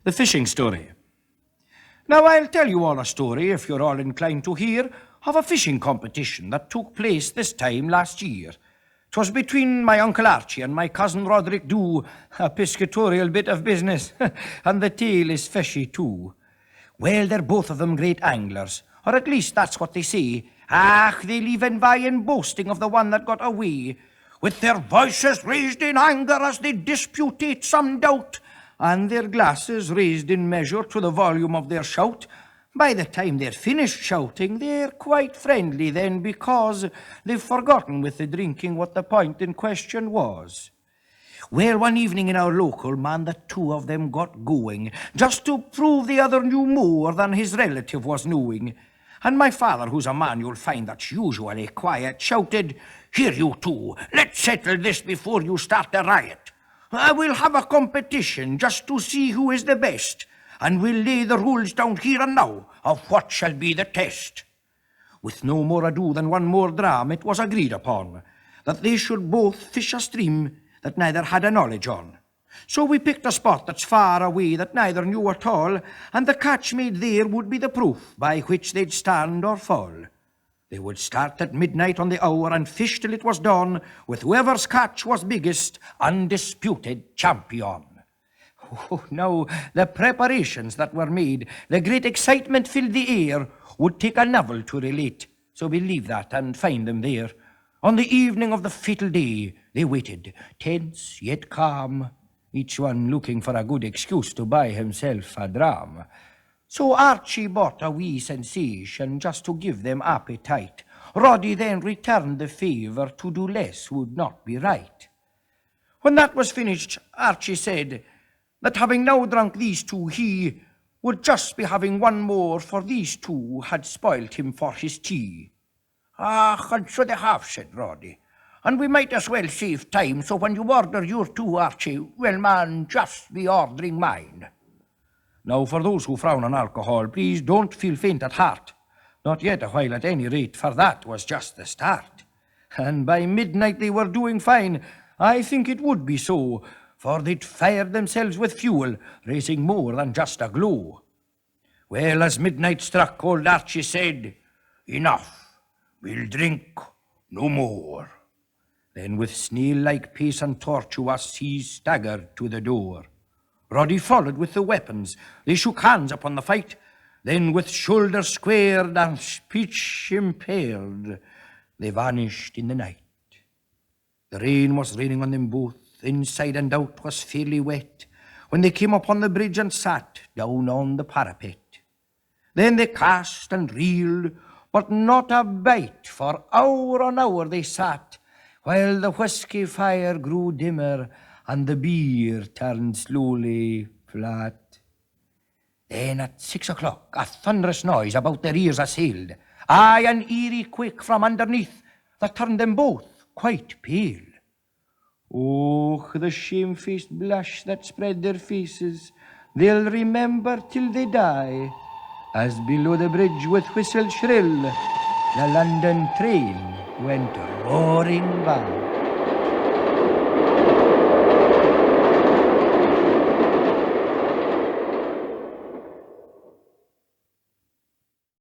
The fishing story. Now I'll tell you all a story, if you're all inclined to hear, of a fishing competition that took place this time last year. 'Twas between my Uncle Archie and my cousin Roderick Dhu, a piscatorial bit of business, and the tale is fishy too. Well, they're both of them great anglers, or at least that's what they say. Ach, they leave envying boasting of the one that got away, with their voices raised in anger as they disputate some doubt, and their glasses raised in measure to the volume of their shout. By the time they're finished shouting, they're quite friendly then, because they've forgotten with the drinking what the point in question was. Well, one evening in our local, man, the two of them got going, just to prove the other knew more than his relative was knowing. And my father, who's a man you'll find that's usually quiet, shouted, "Here, you two, let's settle this before you start a riot. We'll have a competition just to see who is the best, and we'll lay the rules down here and now of what shall be the test." With no more ado than one more dram, it was agreed upon that they should both fish a stream that neither had a knowledge on. So we picked a spot that's far away that neither knew at all, and the catch made there would be the proof by which they'd stand or fall. They would start at midnight on the hour and fish till it was dawn, with whoever's catch was biggest, undisputed champion. Oh, now, the preparations that were made, the great excitement filled the air, would take a novel to relate, so we'll leave that and find them there. On the evening of the fatal day, they waited, tense yet calm, each one looking for a good excuse to buy himself a dram. So Archie bought a wee sensation just to give them appetite. Roddy then returned the favour, to do less would not be right. When that was finished, Archie said that having now drunk these two, he would just be having one more, for these two had spoilt him for his tea. "Ah, and so they have," said Roddy, "and we might as well save time, so when you order your two, Archie, well, man, just be ordering mine." Now, for those who frown on alcohol, please don't feel faint at heart. Not yet a while at any rate, for that was just the start. And by midnight they were doing fine. I think it would be so, for they'd fired themselves with fuel, raising more than just a glow. Well, as midnight struck, old Archie said, "Enough, we'll drink no more." Then with snail-like pace and tortuous, he staggered to the door. Roddy followed with the weapons. They shook hands upon the fight. Then with shoulders squared and speech impaired, they vanished in the night. The rain was raining on them both. Inside and out was fairly wet when they came upon the bridge and sat down on the parapet. Then they cast and reeled, but not a bite, for hour on hour they sat, while the whisky fire grew dimmer and the beer turned slowly flat. Then at 6 o'clock a thunderous noise about their ears assailed, aye, an eerie quake from underneath that turned them both quite pale. Oh, the shamefaced blush that spread their faces, they'll remember till they die, as below the bridge with whistle shrill the London train went roaring by.